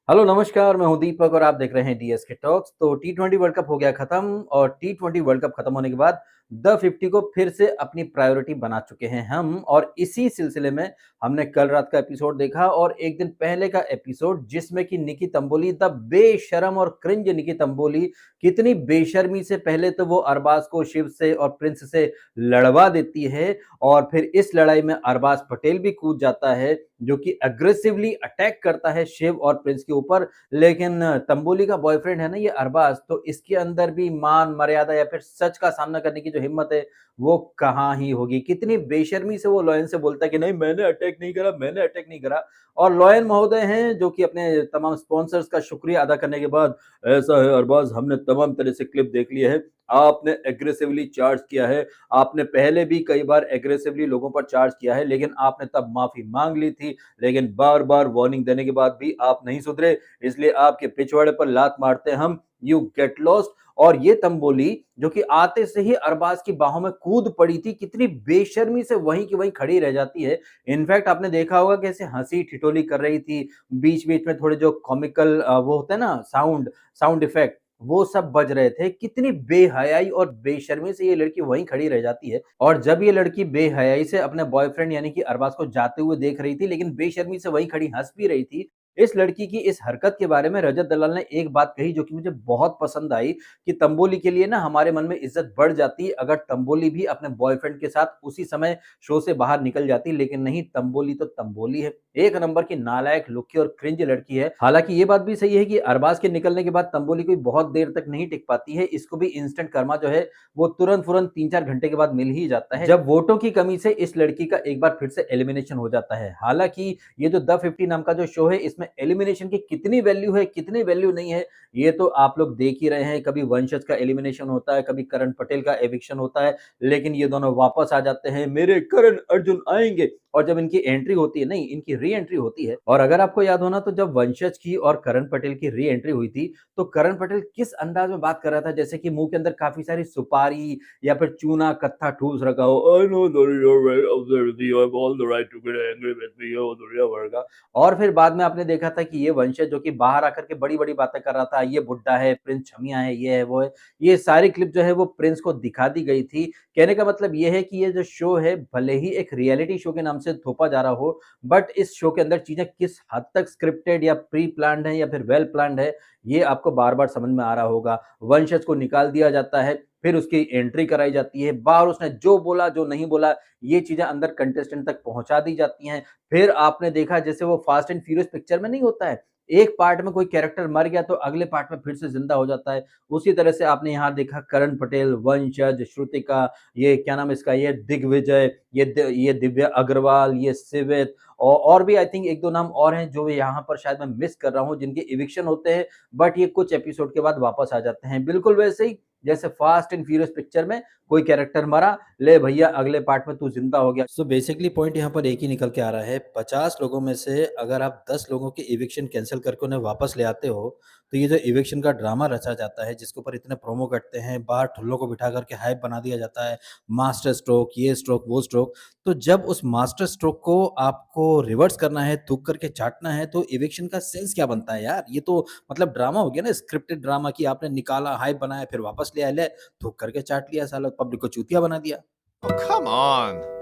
Hello नमस्कार, मैं हूं दीपक और आप देख रहे हैं डीएसके टॉक्स। तो टी20 वर्ल्ड कप हो गया खत्म और टी20 वर्ल्ड कप खत्म होने के बाद द 50 को फिर से अपनी प्रायोरिटी बना चुके हैं हम। और इसी सिलसिले में हमने कल रात का एपिसोड देखा और एक दिन पहले का एपिसोड जिसमें कि निकी तंबोली द बेशरम और क्रिंज निकी तंबोली कितनी बेशर्मी से पहले तो वो अरबाज को शिव से और प्रिंस से लड़वा देती है और फिर इस लड़ाई में अरबाज पटेल भी कूद जाता है जो कि अग्रेसिवली अटैक करता है शिव और प्रिंस के ऊपर। लेकिन तंबोली का बॉयफ्रेंड है ना ये अरबाज, तो इसके अंदर भी मान मर्यादा या फिर सच का सामना करने की जो हिम्मत है वो कहाँ ही होगी। कितनी बेशर्मी से वो लॉयन से बोलता है कि नहीं मैंने अटैक नहीं करा, मैंने अटैक नहीं करा। और लॉयन महोदय हैं जो कि अपने तमाम स्पॉन्सर्स का शुक्रिया अदा करने के बाद, ऐसा है अरबाज, हमने तमाम तरह से क्लिप देख लिए है, आपने एग्रेसिवली चार्ज किया है, आपने पहले भी कई बार एग्रेसिवली लोगों पर चार्ज किया है, लेकिन आपने तब माफी मांग ली थी, लेकिन बार बार वार्निंग देने के बाद भी आप नहीं सुधरे, इसलिए आपके पिछवाड़े पर लात मारते हैं हम, यू गेट लॉस्ट। और ये तंबोली जो कि आते से ही अरबाज की बाहों में कूद पड़ी थी, कितनी बेशर्मी से वहीं की वहीं खड़ी रह जाती है। इनफैक्ट आपने देखा होगा कैसे हंसी ठिठोली कर रही थी, बीच बीच में थोड़े जो कॉमिकल वो होते हैं ना साउंड साउंड इफेक्ट, वो सब बज रहे थे। कितनी बेहयाई और बेशर्मी से ये लड़की वहीं खड़ी रह जाती है। और जब ये लड़की बेहयाई से अपने बॉयफ्रेंड यानी कि अरबाज को जाते हुए देख रही थी, लेकिन बेशर्मी से वहीं खड़ी हंस भी रही थी, इस लड़की की इस हरकत के बारे में रजत दलाल ने एक बात कही जो कि मुझे बहुत पसंद आई कि तंबोली के लिए ना हमारे मन में इज्जत बढ़ जाती अगर तंबोली भी अपने बॉयफ्रेंड के साथ उसी समय शो से बाहर निकल जाती, लेकिन नहीं, तंबोली तो तंबोली है, एक नंबर की नालायक, लुक्की और क्रिंज लड़की है। हालांकि ये बात भी सही है कि अरबाज के निकलने के बाद तंबोली कोई बहुत देर तक नहीं टिक पाती है, इसको भी इंस्टेंट कर्मा जो है वो तुरंत फुरंत 3-4 घंटे के बाद मिल ही जाता है, जब वोटों की कमी से इस लड़की का एक बार फिर से एलिमिनेशन हो जाता है। हालांकि ये जो द 50 नाम का जो शो है इसमें एलिमिनेशन की कितनी वैल्यू है कितनी वैल्यू नहीं है ये तो आप लोग देख ही रहे हैं। कभी वंशज का एलिमिनेशन होता है, कभी करण पटेल का एविक्शन होता है, लेकिन ये दोनों वापस आ जाते हैं, मेरे करण अर्जुन आएंगे। और जब इनकी एंट्री होती है, नहीं इनकी री एंट्री होती है, और अगर आपको याद हो ना तो जब वंशज की और करण पटेल की री एंट्री हुई थी तो करण पटेल किस अंदाज में बात कर रहा था, जैसे कि मुंह के अंदर काफी सारी सुपारी या फिर चूना कत्था ठूस रखा हो। I know that you're very upset with me, you have all the right to get angry with me, oh, दुनिया भर का। और फिर बाद में आपने देखा था कि ये वंशज जो कि बाहर आकर के बड़ी-बड़ी बातें कर रहा था, ये बुड्ढा है, प्रिंस छमिया है, ये है, वो है। ये सारी क्लिप जो है वो प्रिंस को दिखा दी गई थी। कहने का मतलब ये है कि ये जो शो है भले ही एक रियलिटी शो के नाम से थोपा जा रहा हो, बट इस शो के अंदर चीजें किस हद तक स्क्रिप्टेड या प्री प्लान्ड है या फिर वेल प्लान्ड है, ये आपको बार-बार समझ में आ रहा होगा। वंशज को निकाल दिया जाता है, फिर उसकी एंट्री कराई जाती है, बाहर उसने जो बोला, जो नहीं बोला, ये चीजें अंदर कंटेस्टेंट तक पहुंचा दी जाती हैं। फिर आपने देखा जैसे वो फास्ट एंड फ्यूरियस पिक्चर में नहीं होता है, एक पार्ट में कोई कैरेक्टर मर गया तो अगले पार्ट में फिर से जिंदा हो जाता है, उसी तरह से आपने यहाँ देखा करण पटेल, वंशज, श्रुतिका, ये क्या नाम है इसका, ये दिग्विजय, ये दिव्या अग्रवाल, ये सिवित और भी आई थिंक एक दो नाम और हैं जो यहाँ पर शायद मैं मिस कर रहा हूँ, जिनके इविक्शन होते हैं बट ये कुछ एपिसोड के बाद वापस आ जाते हैं। बिल्कुल वैसे ही जैसे फास्ट एंड फ्यूरियस पिक्चर में कोई कैरेक्टर मरा, ले भैया अगले पार्ट में तू जिंदा हो गया। सो बेसिकली पॉइंट यहाँ पर एक ही निकल के आ रहा है, 50 लोगों में से अगर आप 10 लोगों की इविक्शन कैंसिल करके उन्हें वापस ले आते हो, तो ये जो इविक्शन का ड्रामा रचा जाता है, जिसके ऊपर इतने प्रोमो कटते हैं, बाहर ठुल्लों को बिठा करके हाइप बना दिया जाता है, मास्टर स्ट्रोक, ये स्ट्रोक, वो स्ट्रोक, तो जब उस मास्टर स्ट्रोक को आपको रिवर्स करना है, थूक करके चाटना है, तो इविक्शन का सेंस क्या बनता है यार? ये तो मतलब ड्रामा हो गया ना, स्क्रिप्टेड ड्रामा कि आपने निकाला, हाइप बनाया, फिर वापस ले आए, ले थूक करके चाट लिया, साला पब्लिक को चूतिया बना दिया। Oh, come on.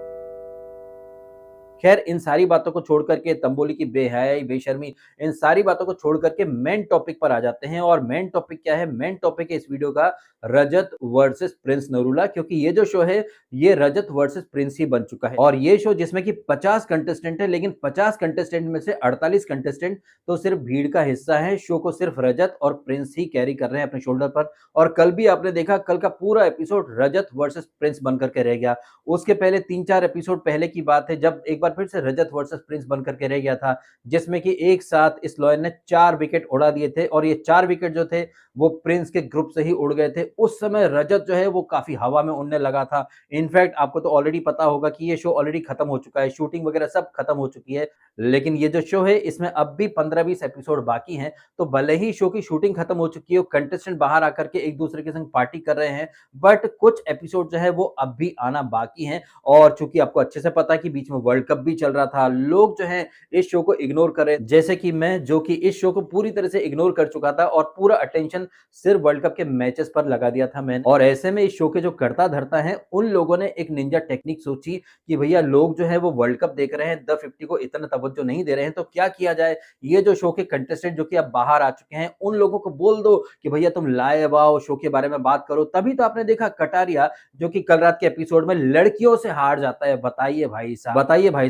खैर इन सारी बातों को छोड़ करके, तंबोली की बेहयाई, बेशर्मी, इन सारी बातों को छोड़ करके मेन टॉपिक पर आ जाते हैं। और मेन टॉपिक क्या है? मेन टॉपिक है इस वीडियो का रजत वर्सेस प्रिंस नरूला, क्योंकि ये जो शो है ये रजत वर्सेस प्रिंस ही बन चुका है। और ये शो जिसमें कि 50 कंटेस्टेंट है, लेकिन 50 कंटेस्टेंट में से 48 कंटेस्टेंट तो सिर्फ भीड़ का हिस्सा है। शो को सिर्फ रजत और प्रिंस ही कैरी कर रहे हैं अपने शोल्डर पर। और कल भी आपने देखा, कल का पूरा एपिसोड रजत वर्सेस प्रिंस बन करके रह गया। उसके पहले 3-4 एपिसोड पहले की बात है जब एक बार फिर से रजत वर्सेस प्रिंस बन करके रह गया था, जिसमें कि एक साथ इस लॉयन ने 4 विकेट उड़ा दिए थे और ये 4 विकेट जो थे वो प्रिंस के ग्रुप से ही उड़ गए थे। उस समय रजत जो है वो काफी हवा में उड़ने लगा था। इनफैक्ट आपको तो ऑलरेडी पता होगा कि ये शो ऑलरेडी खत्म हो चुका है, शूटिंग वगैरह सब खत्म हो चुकी है, लेकिन ये जो शो है इसमें अब भी 15-20 एपिसोड बाकी हैं। तो भले ही शो की शूटिंग खत्म हो चुकी है, कंटेस्टेंट बाहर आकर के एक दूसरे के संग पार्टी कर रहे हैं, बट कुछ एपिसोड जो है वो अब भी आना बाकी हैं। और चूंकि आपको अच्छे से पता है कि बीच में वर्ल्ड कप कप भी चल रहा था, लोग जो है इस शो को इग्नोर कर रहे, जैसे कि मैं, जो कि इस शो को पूरी तरह से इग्नोर कर चुका था और पूरा अटेंशन सिर्फ वर्ल्ड कप के मैचेस पर लगा दिया था मैंने। और ऐसे में इस शो के जो कर्ता धर्ता हैं, उन लोगों ने एक निंजा टेक्निक सोची कि भैया लोग जो है वो वर्ल्ड कप देख रहे हैं, द 50 को इतना तवज्जो नहीं दे रहे हैं, तो क्या किया जाए? ये जो शो के कंटेस्टेंट जो कि अब बाहर आ चुके हैं, उन लोगों को बोल दो कि भैया तुम लाइव आओ, शो के बारे में बात करो। तभी तो आपने देखा कटारिया जो कि कल रात के एपिसोड में लड़कियों से हार जाता है। बताइए भाई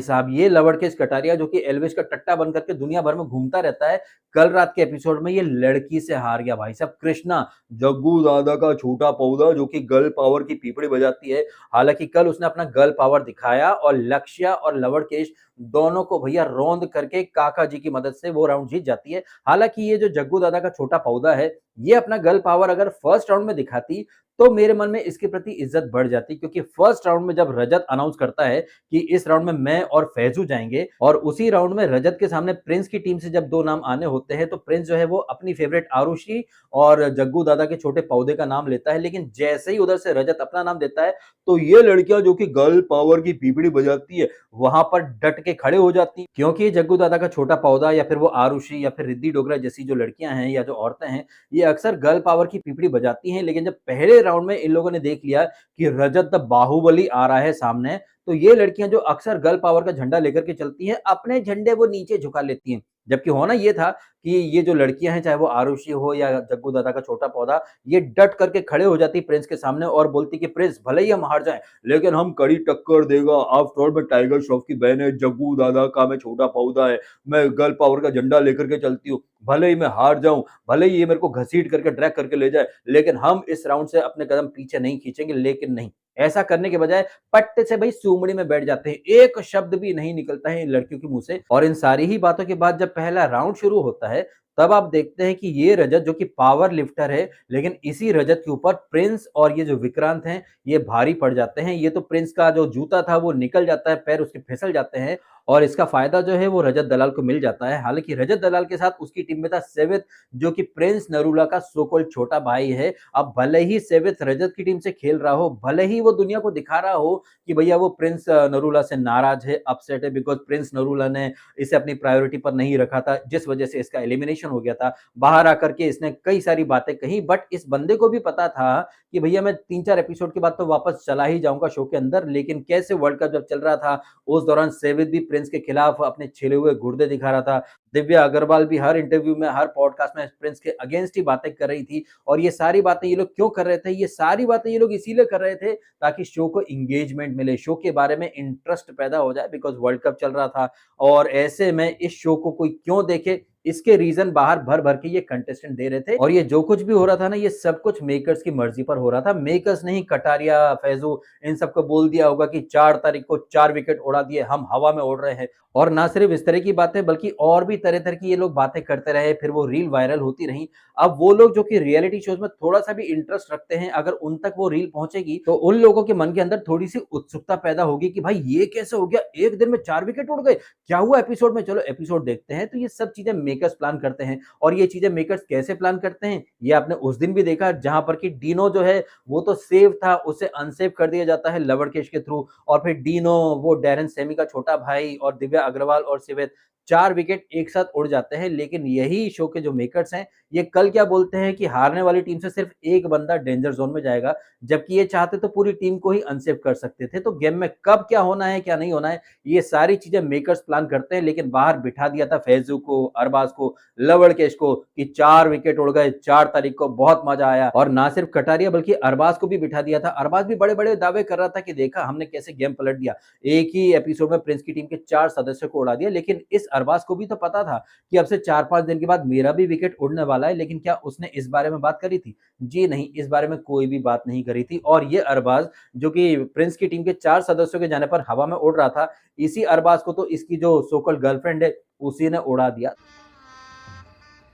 साहब, ये लवड़केश कटारिया जो कि एल्विश का टट्टा बन करके दुनिया भर में घूमता रहता है, कल रात के एपिसोड में ये लड़की से हार गया भाई साहब। कृष्णा, जग्गू दादा का छोटा पौधा जो कि गर्ल पावर की पीपड़ी बजाती है, हालांकि कल उसने अपना गर्ल पावर दिखाया और लक्ष्या और लवड़केश दोनों को भैया रौंद करके काका जी की मदद से वो राउंड जीत जाती है। हालांकि ये जो जग्गू दादा का छोटा पौधा है, ये अपना गर्ल पावर अगर फर्स्ट राउंड में दिखाती तो मेरे मन में इसके प्रति इज्जत बढ़ जाती, क्योंकि फर्स्ट राउंड में जब रजत अनाउंस करता है कि इस राउंड में मैं और फैजू जाएंगे, और उसी राउंड में रजत के सामने प्रिंस की टीम से जब दो नाम आने होते हैं, तो प्रिंस जो है वो अपनी फेवरेट आरुषि और जग्गू दादा के छोटे पौधे का नाम लेता है। लेकिन जैसे ही उधर से रजत अपना नाम देता है, तो ये लड़कियां जो कि गर्ल पावर की पीपड़ी बजाती है, वहां पर डट के खड़े हो जाती, क्योंकि जग्गू दादा का छोटा पौधा या फिर वो आरुषि या फिर रिद्धि डोगरा जैसी जो लड़कियां हैं या जो औरतें हैं, ये अक्सर गर्ल पावर की पीपड़ी बजाती हैं। लेकिन जब पहले राउंड में इन लोगों ने देख लिया कि रजत द बाहुबली आ रहा है सामने, तो ये लड़कियां जो अक्सर गर्ल पावर का झंडा लेकर के चलती हैं, अपने झंडे वो नीचे झुका लेती हैं। जबकि होना ये था कि ये जो लड़कियां हैं, चाहे वो आरुषि हो या जग्गू दादा का छोटा पौधा, ये डट करके खड़े हो जाती प्रिंस के सामने और बोलती कि प्रिंस भले ही हम हार जाएं, लेकिन हम कड़ी टक्कर देगा। आफ्टर ऑल मैं टाइगर श्रॉफ की बहन है, जग्गू दादा का मैं छोटा पौधा है, मैं गर्ल पावर का झंडा लेकर के चलती हूँ, भले ही मैं हार जाऊं, भले ही ये मेरे को घसीट करके ड्रैग करके ले जाए, लेकिन हम इस राउंड से अपने कदम पीछे नहीं खींचेंगे। लेकिन नहीं, ऐसा करने के बजाय पट्टे से भाई सूमड़ी में बैठ जाते हैं, एक शब्द भी नहीं निकलता है इन लड़कियों के मुंह से। और इन सारी ही बातों के बाद जब पहला राउंड शुरू होता है, तब आप देखते हैं कि ये रजत जो कि पावर लिफ्टर है, लेकिन इसी रजत के ऊपर प्रिंस और ये जो विक्रांत हैं, ये भारी पड़ जाते हैं। ये तो प्रिंस का जो जूता था वो निकल जाता है, पैर उसके फिसल जाते हैं, और इसका फायदा जो है वो रजत दलाल को मिल जाता है। हालांकि रजत दलाल के साथ उसकी टीम में था सेवित, जो कि प्रिंस नरूला का सो कॉल्ड छोटा भाई है। अब भले ही सेवित रजत की टीम से खेल रहा हो, भले ही वो दुनिया को दिखा रहा हो कि भैया वो प्रिंस नरूला से नाराज है, अपसेट है, बिकॉज प्रिंस नरूला ने इसे अपनी प्रायोरिटी पर नहीं रखा था, जिस वजह से इसका एलिमिनेशन हो गया था। बाहर आकर के इसने कई सारी बातें कही, बट इस बंदे को भी पता था कि भैया मैं 3-4 एपिसोड के बाद तो वापस चला ही जाऊंगा शो के अंदर। लेकिन कैसे वर्ल्ड कप जब चल रहा था, उस दौरान सेवित भी प्रिंस के खिलाफ अपने छिले हुए गुर्दे दिखा रहा था। दिव्या अग्रवाल भी हर इंटरव्यू में, हर पॉडकास्ट में प्रिंस के अगेंस्ट ही बातें कर रही थी। और ये सारी बातें ये लोग क्यों कर रहे थे? ये सारी बातें ये लोग इसीलिए कर रहे थे ताकि शो को इंगेजमेंट मिले, शो के बारे में इंटरेस्ट पैदा हो जाए, बिकॉज वर्ल्ड कप चल रहा था। और ऐसे में इस शो को कोई क्यों देखे, इसके रीजन बाहर भर भर के ये कंटेस्टेंट दे रहे थे। और ये जो कुछ भी हो रहा था ना, ये सब कुछ मेकर्स की मर्जी पर हो रहा था। मेकर्स नहीं, कटारिया, फैजू, इन सबको बोल दिया होगा कि 4 तारीख को 4 विकेट उड़ा दिए, हम हवा में उड़ रहे हैं। और ना सिर्फ इस तरह की बातें, बल्कि और भी तरह तरह की ये लोग बातें करते रहे, फिर वो रील वायरल होती रही। अब वो लोग जो कि रियलिटी शोज में थोड़ा सा भी इंटरेस्ट रखते हैं, अगर उन तक वो रील पहुंचेगी तो उन लोगों के मन के अंदर थोड़ी सी उत्सुकता पैदा होगी कि भाई ये कैसे हो गया, एक दिन में 4 विकेट उड़ गए, क्या हुआ एपिसोड में, चलो एपिसोड देखते हैं। तो ये सब चीजें मेकर्स प्लान करते हैं। और ये चीजें मेकर्स कैसे प्लान करते हैं, ये आपने उस दिन भी देखा, जहां पर कि डीनो जो है वो तो सेव था, उसे अनसेव कर दिया जाता है लवड़केश के थ्रू। और फिर डीनो, वो डैरेन सेमी का छोटा भाई, और दिव्या अग्रवाल और सिवेत, 4 विकेट एक साथ उड़ जाते हैं। लेकिन यही शो के जो मेकर्स हैं, ये कल क्या बोलते हैं कि हारने वाली टीम से सिर्फ एक बंदा डेंजर जोन में जाएगा, जबकि ये चाहते तो पूरी टीम को ही अनसेव कर सकते थे। तो गेम में कब क्या होना है, क्या नहीं होना है, ये सारी चीजें मेकर्स प्लान करते हैं। लेकिन बाहर बिठा दिया था फैजू को, अरबाज को, लवड़केश को कि 4 विकेट उड़ गए 4 तारीख को, बहुत मजा आया। और ना सिर्फ कटारिया बल्कि अरबाज को भी बिठा दिया था। अरबाज भी बड़े बड़े दावे कर रहा था कि देखा हमने कैसे गेम पलट दिया, एक ही एपिसोड में प्रिंस की टीम के 4 सदस्यों को उड़ा दिया। लेकिन इस अरबाज को भी तो पता था कि अब से 4-5 दिन के बाद मेरा भी विकेट उड़ने वाला है। लेकिन क्या उसने इस बारे में बात करी थी? जी नहीं, इस बारे में कोई भी बात नहीं करी थी। और ये अरबाज जो कि प्रिंस की टीम के 4 सदस्यों के जाने पर हवा में उड़ रहा था, इसी अरबाज को तो इसकी जो सो कॉल्ड गर्लफ्रेंड है, उसी ने उड़ा दिया।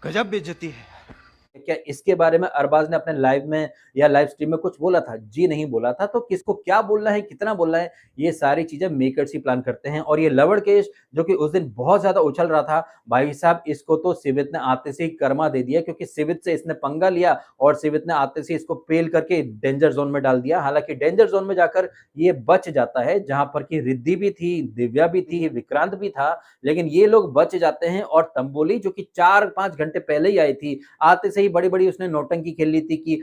गजब बेइज्जती है। क्या इसके बारे में अरबाज ने अपने लाइव में या लाइव स्ट्रीम में कुछ बोला था? जी नहीं बोला था। तो किसको क्या बोलना है, कितना बोलना है, ये सारी चीज़ें मेकर्स ही प्लान करते हैं। और ये लवड़ केस जो कि उस दिन बहुत ज़्यादा उछल रहा था, भाई साहब इसको तो सिवित ने आते से ही कर्मा दे दिया, क्योंकि सिवित से इसने पंगा लिया और सिवित ने आते से इसको पेल करके डेंजर ज़ोन में डाल दिया। हालाँकि डेंजर ज़ोन में जाकर ये बच जाता है, जहाँ पर कि रिद्धि भी थी, दिव्या भी थी, विक्रांत भी था, लेकिन ये लोग बच जाते हैं। और तंबोली जो कि 4-5 घंटे पहले ही आई थी, आते से ही बड़ी-बड़ी उसने नौटंकी खेल ली थी कि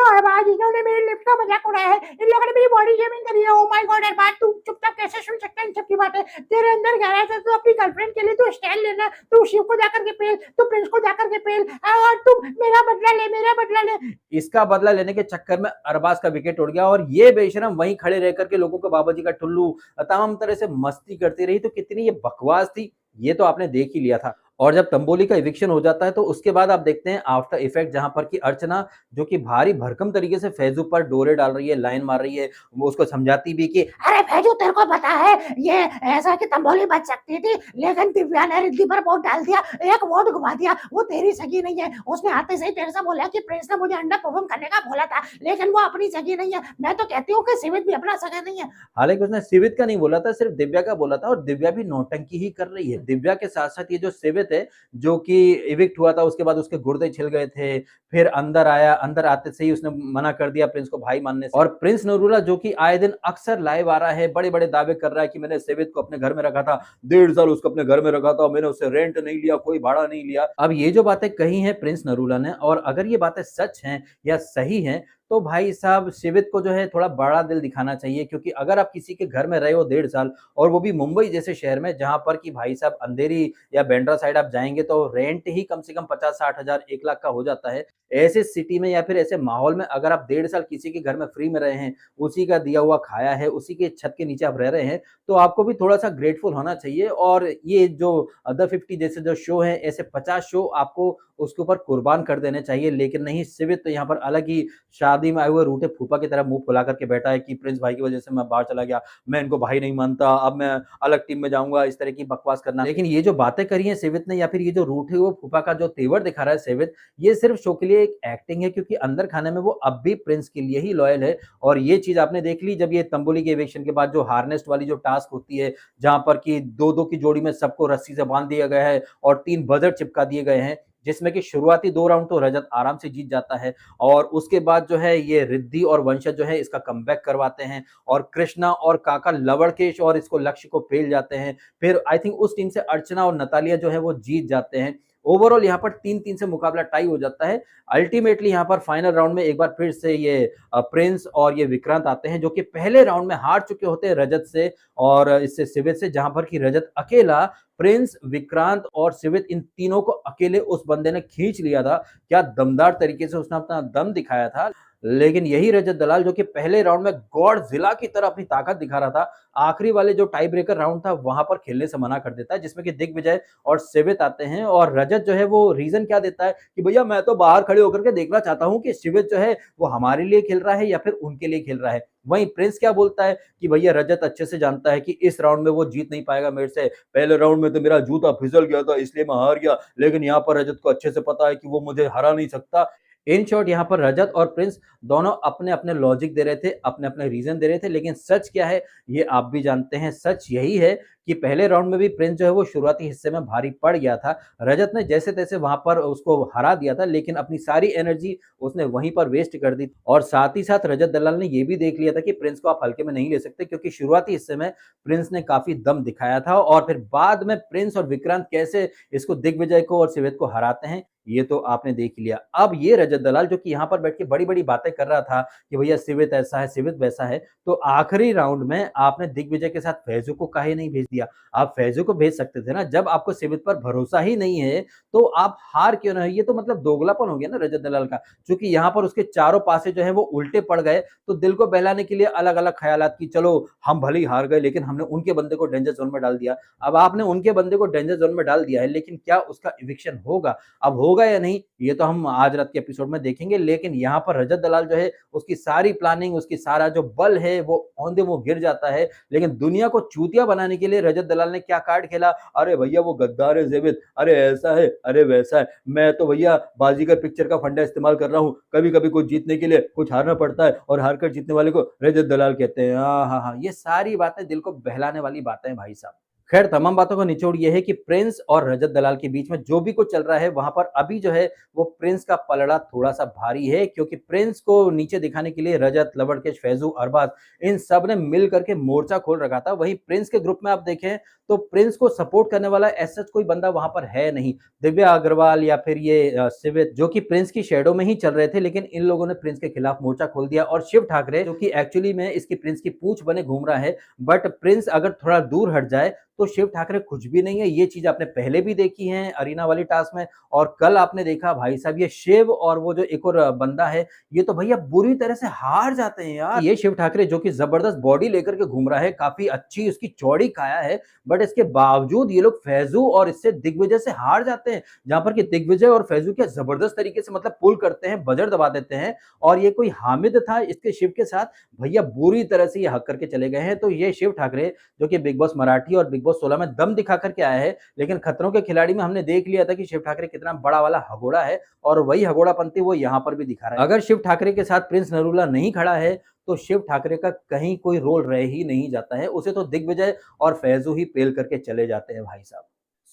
अरबाज इन्होंने मेरे लिफ्ट का मजाक उड़ाया है, इन लोगों ने मेरी बॉडी शेमिंग करी है। ओह माय गॉड अरबाज, तू चुपचाप कैसे सुन सकता है इन सब की बातें? तेरे अंदर गहराई से तू अपनी गर्लफ्रेंड के लिए तू स्टैंड लेना, तू शिव को जाकर के पेल, तू प्रिंस को जाकर के पेल, और तू मेरा बदला ले, मेरा बदला ले। इसका बदला लेने के चक्कर में अरबाज का विकेट उड़ गया और ये बेशरम वहीं खड़े रह करके लोगों को बाबा जी का टुल्लू तमाम तरह से मस्ती करती रही। तो कितनी ये बकवास थी, ये तो आपने देख ही लिया था। और जब तंबोली का इविक्शन हो जाता है तो उसके बाद आप देखते हैं आफ्टर इफेक्ट, जहां पर कि अर्चना जो कि भारी भरकम तरीके से फैजू पर डोरे डाल रही है, लाइन मार रही है, वो उसको समझाती भी कि अरे फैजू, तेरे को पता है ये ऐसा कि तंबोली बच सकती थी, लेकिन दिव्या ने रिद्धि पर वोट डाल दिया, एक वोट घुमा दिया। वो तेरी सगी नहीं है, उसने आते से ही तेरे से बोला कि प्रिंस ने मुझे अंडर परफॉर्म करने का बोला था, लेकिन वो अपनी सगी नहीं है। मैं तो कहती हूँ कि सिवित भी अपना सगा नहीं है। हालांकि उसने सिवित का नहीं बोला था, सिर्फ दिव्या का बोला था। और दिव्या भी नौटंकी ही कर रही है। दिव्या के साथ साथ ये जो सिवित है, जो कि इविक्ट हुआ था, उसके बाद उसके गुर्दे छिल गए थे, फिर अंदर आया, अंदर आते से ही उसने मना कर दिया प्रिंस को भाई मानने से। और प्रिंस नरूला जो कि आए दिन अक्सर लाइव आ रहा है, बड़े बड़े दावे कर रहा है कि मैंने सिवित को अपने घर में रखा था, 1.5 साल उसको अपने घर में रखा था, मैंने उससे रेंट नहीं लिया, कोई भाड़ा नहीं लिया। अब ये जो बातें कही हैं प्रिंस नरूला ने, और अगर ये बातें सच हैं या सही हैं, तो भाई साहब सिवित को जो है थोड़ा बड़ा दिल दिखाना चाहिए। क्योंकि अगर आप किसी के घर में रहे हो 1.5 साल, और वो भी मुंबई जैसे शहर में, जहां पर कि भाई साहब अंधेरी या बैंड्रा साइड आप जाएंगे तो रेंट ही कम से कम 50-60 हजार 1 लाख का हो जाता है। ऐसे सिटी में या फिर ऐसे माहौल में अगर आप 1.5 साल किसी के घर में फ्री में रहे हैं, उसी का दिया हुआ खाया है, उसी के छत के नीचे आप रह रहे हैं, तो आपको भी थोड़ा सा ग्रेटफुल होना चाहिए। और ये जो द 50 जैसे जो शो है, ऐसे 50 शो आपको उसके ऊपर कुर्बान कर देने चाहिए। लेकिन नहीं, सिवित तो यहाँ पर अलग ही शादी में आए हुए रूठे फूफा की तरह मुंह फुला करके बैठा है कि प्रिंस भाई की वजह से मैं बाहर चला गया, मैं इनको भाई नहीं मानता, अब मैं अलग टीम में जाऊंगा, इस तरह की बकवास करना। लेकिन ये जो बातें करी है सिवित ने, या फिर ये जो रूठे हुए फूफा का जो तेवर दिखा रहा है सिवित, ये सिर्फ शो के लिए एक एक्टिंग है। क्योंकि अंदर खाने में वो अब भी प्रिंस के लिए ही लॉयल है। और ये चीज आपने देख ली जब ये तंबोली के इवेक्शन के बाद जो हार्नेस्ट वाली जो टास्क होती है, जहां पर कि 2-2 की जोड़ी में सबको रस्सी से बांध दिया गया है और 3 बजर चिपका दिए गए हैं, जिसमें कि शुरुआती 2 राउंड तो रजत आराम से जीत जाता है। और उसके बाद जो है ये रिद्धि और वंशज जो है इसका कमबैक करवाते हैं, और कृष्णा और काका लवड़केश और इसको लक्ष्य को फेल जाते हैं। फिर आई थिंक उस टीम से अर्चना और नतालिया जो है वो जीत जाते हैं। ओवरऑल यहाँ पर 3-3 से मुकाबला टाई हो जाता है। अल्टीमेटली यहाँ पर फाइनल राउंड में एक बार फिर से ये प्रिंस और ये विक्रांत आते हैं, जो कि पहले राउंड में हार चुके होते हैं रजत से और इससे सिवित से, जहां पर कि रजत अकेला प्रिंस, विक्रांत और सिवित, इन तीनों को अकेले उस बंदे ने खींच लिया था। क्या दमदार तरीके से उसने अपना दम दिखाया था। लेकिन यही रजत दलाल जो कि पहले राउंड में गॉडजिला की तरह अपनी ताकत दिखा रहा था, आखिरी वाले जो टाई ब्रेकर राउंड था वहां पर खेलने से मना कर देता है, जिसमें कि दिग्विजय और सिवित आते हैं। और रजत जो है वो रीजन क्या देता है कि भैया मैं तो बाहर खड़े होकर के देखना चाहता हूं कि सिवित जो है वो हमारे लिए खेल रहा है या फिर उनके लिए खेल रहा है। वहीं प्रिंस क्या बोलता है कि भैया रजत अच्छे से जानता है कि इस राउंड में वो जीत नहीं पाएगा मेरे से, पहले राउंड में तो मेरा जूता फिसल गया था इसलिए मैं हार गया, लेकिन यहाँ पर रजत को अच्छे से पता है कि वो मुझे हरा नहीं सकता। इन शॉर्ट यहाँ पर रजत और प्रिंस दोनों अपने अपने लॉजिक दे रहे थे, अपने अपने रीजन दे रहे थे। लेकिन सच क्या है ये आप भी जानते हैं। सच यही है कि पहले राउंड में भी प्रिंस जो है वो शुरुआती हिस्से में भारी पड़ गया था। रजत ने जैसे तैसे वहां पर उसको हरा दिया था, लेकिन अपनी सारी एनर्जी उसने वहीं पर वेस्ट कर दी। और साथ ही साथ रजत दलाल ने यह भी देख लिया था कि प्रिंस को आप हल्के में नहीं ले सकते, क्योंकि शुरुआती हिस्से में प्रिंस ने काफी दम दिखाया था। और फिर बाद में प्रिंस और विक्रांत कैसे इसको दिग्विजय को और सिवित को हराते हैं, ये तो आपने देख लिया। अब ये रजत दलाल जो कि यहाँ पर बैठ के बड़ी बड़ी बातें कर रहा था कि भैया सिवित ऐसा है, सिवित वैसा है, तो आखिरी राउंड में आपने दिग्विजय के साथ फैजू को काहे नहीं भेज दिया? आप फैजू को भेज सकते थे ना। जब आपको सिवित पर भरोसा ही नहीं है तो आप हार क्यों ना है? ये तो मतलब दोगलापन हो गया ना रजत दलाल का। क्योंकि यहाँ पर उसके चारों पासे जो है वो उल्टे पड़ गए, तो दिल को बहलाने के लिए अलग अलग ख्यालात की चलो हम भले ही हार गए, लेकिन हमने उनके बंदे को डेंजर जोन में डाल दिया। अब आपने उनके बंदे को डेंजर जोन में डाल दिया है, लेकिन क्या उसका इविक्शन होगा? अब होगा होगा या नहीं ये तो हम आज रात के एपिसोड में देखेंगे, लेकिन यहाँ पर रजत दलाल जो है उसकी सारी प्लानिंग, उसकी सारा जो बल है वो औंधे मुंह गिर जाता है। लेकिन दुनिया को चूतिया बनाने के लिए रजत दलाल ने क्या कार्ड खेला, अरे भैया वो गद्दार है जेवित, अरे ऐसा है, अरे वैसा है, मैं तो भैया बाजीगर पिक्चर का फंडा इस्तेमाल कर रहा हूँ, कभी कभी कुछ जीतने के लिए कुछ हारना पड़ता है और हारकर जीतने वाले को रजत दलाल कहते हैं। हाँ हाँ हाँ, ये सारी बातें दिल को बहलाने वाली बातें हैं भाई साहब। खैर तमाम बातों का निचोड़ ये है कि प्रिंस और रजत दलाल के बीच में जो भी कुछ चल रहा है वहां पर अभी जो है वो प्रिंस का पलड़ा थोड़ा सा भारी है, क्योंकि प्रिंस को नीचे दिखाने के लिए रजत, लवड़केश, फैजू, अरबाज इन सब ने मिल करके मोर्चा खोल रखा था। वहीं प्रिंस के ग्रुप में आप देखें तो प्रिंस को सपोर्ट करने वाला ऐसा कोई बंदा वहां पर है नहीं। दिव्या अग्रवाल या फिर ये सिवित जो कि प्रिंस की शेडो में ही चल रहे थे, लेकिन इन लोगों ने प्रिंस के खिलाफ मोर्चा खोल दिया। और शिव ठाकरे जो कि एक्चुअली में इसकी प्रिंस की पूंछ बने घूम रहा है, बट प्रिंस अगर थोड़ा दूर हट जाए तो शिव ठाकरे कुछ भी नहीं है। ये चीज आपने पहले भी देखी है अरीना वाली टास्क में, और कल आपने देखा भाई साहब ये शिव और वो जो एक और बंदा है ये तो भैया बुरी तरह से हार जाते हैं यार। ये शिव ठाकरे जो कि जबरदस्त बॉडी लेकर के घूम रहा है, काफी अच्छी उसकी चौड़ी काया है, बट इसके बावजूद ये लोग फैजू और इससे दिग्विजय से हार जाते हैं, जहां पर कि दिग्विजय और फैजू क्या जबरदस्त तरीके से मतलब पुल करते हैं, बजर दबा देते हैं। और ये कोई हामिद था इसके शिव के साथ, भैया बुरी तरह से ये हक करके चले गए हैं। तो ये शिव ठाकरे जो कि बिग बॉस मराठी और बिग बॉस 16 में दम दिखा करके आया है, लेकिन खतरों के खिलाड़ी में हमने देख लिया था कि शिव ठाकरे कितना बड़ा वाला हगोड़ा है, और वही हगोड़ापंती वो यहाँ पर भी दिखा रहा है। अगर शिव ठाकरे के साथ प्रिंस नरूला नहीं खड़ा है तो शिव ठाकरे का कहीं कोई रोल रह ही नहीं जाता है, उसे तो दिग्विजय और फैजू ही पेल करके चले जाते हैं भाई साहब।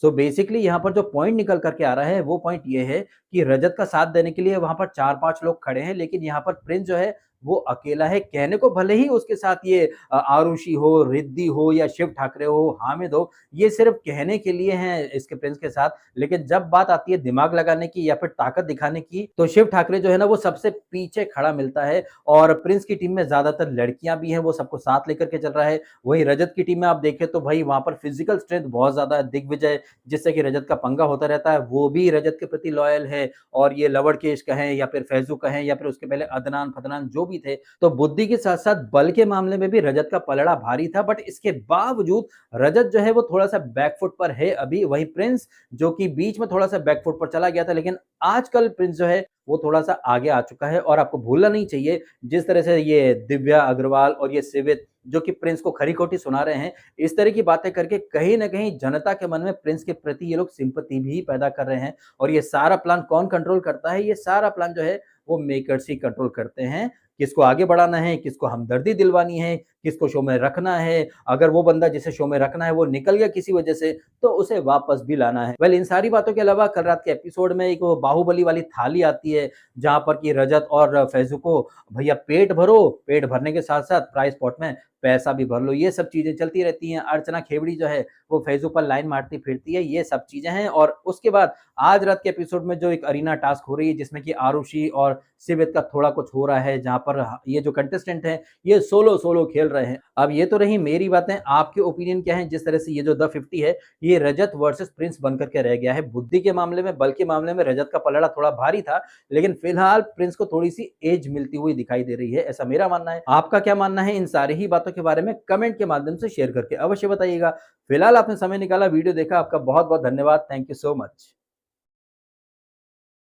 सो बेसिकली यहाँ पर जो पॉइंट निकल करके आ रहा है वो पॉइंट ये है कि रजत का साथ देने के लिए वहां पर 4-5 लोग खड़े हैं, लेकिन यहाँ पर प्रिंस जो है वो अकेला है। कहने को भले ही उसके साथ ये आरुषि हो, रिद्धि हो या शिव ठाकरे हो, हामिद हो, ये सिर्फ कहने के लिए हैं इसके प्रिंस के साथ, लेकिन जब बात आती है दिमाग लगाने की या फिर ताकत दिखाने की तो शिव ठाकरे जो है ना वो सबसे पीछे खड़ा मिलता है। और प्रिंस की टीम में ज्यादातर लड़कियां भी हैं, वो सबको साथ लेकर के चल रहा है। वही रजत की टीम में आप देखें तो भाई वहां पर फिजिकल स्ट्रेंथ बहुत ज्यादा है। दिग्विजय जिससे कि रजत का पंगा होता रहता है वो भी रजत के प्रति लॉयल है, और ये लवड़केश कहें या फिर फैजू कहें या फिर उसके पहले अदनान फदनान जो भी थे, तो बुद्धि के साथ साथ बल के मामले में भी रजत का पलड़ा भारी था। बट इसके बावजूद रजत जो है वो थोड़ा सा बैकफुट पर है अभी। वही प्रिंस जो कि बीच में थोड़ा सा बैकफुट पर चला गया था, लेकिन आजकल प्रिंस जो है वो थोड़ा सा आगे आ चुका है। और आपको भूलना नहीं चाहिए जिस तरह से ये दिव्या अग्रवाल और ये सिवित जो कि प्रिंस को खरी खोटी सुना रहे हैं, इस तरह की बातें करके कहीं ना कहीं जनता के मन में प्रिंस के प्रति ये लोग सिंपैथी भी पैदा कर रहे हैं। और ये सारा प्लान कौन कंट्रोल करता है, ये सारा प्लान जो है वो मेकर्स ही कंट्रोल करते हैं। किसको आगे बढ़ाना है, किसको हमदर्दी दिलवानी है, किसको शो में रखना है। अगर वो बंदा जिसे शो में रखना है वो निकल गया किसी वजह से तो उसे वापस भी लाना है। वेल इन सारी बातों के अलावा कल रात के एपिसोड में एक बाहुबली वाली थाली आती है, जहां पर कि रजत और फैजू को भैया पेट भरो, पेट भरने के साथ साथ प्राइस पॉट में पैसा भी भर लो, ये सब चीजें चलती रहती हैं। अर्चना खेवड़ी जो है वो फैजू पर लाइन मारती फिरती है, ये सब चीजें हैं। और उसके बाद आज रात के एपिसोड में जो एक अरीना टास्क हो रही है जिसमें कि आरुषि और सिवित का थोड़ा कुछ हो रहा है, जहां पर ये जो कंटेस्टेंट हैं ये सोलो सोलो खेल रहे हैं। अब ये तो रही मेरी बातें, आपके ओपिनियन क्या है जिस तरह से ये जो द 50 है ये रजत वर्सेस प्रिंस बनकर के रह गया है। बुद्धि के मामले में, बल के मामले में रजत का पलड़ा थोड़ा भारी था, लेकिन फिलहाल प्रिंस को थोड़ी सी एज मिलती हुई दिखाई दे रही है, ऐसा मेरा मानना है। आपका क्या मानना है इन सारी ही बातों के बारे में कमेंट के माध्यम से शेयर करके अवश्य बताइएगा। फिलहाल आपने समय निकाला, वीडियो देखा, आपका बहुत बहुत धन्यवाद। Thank you so much.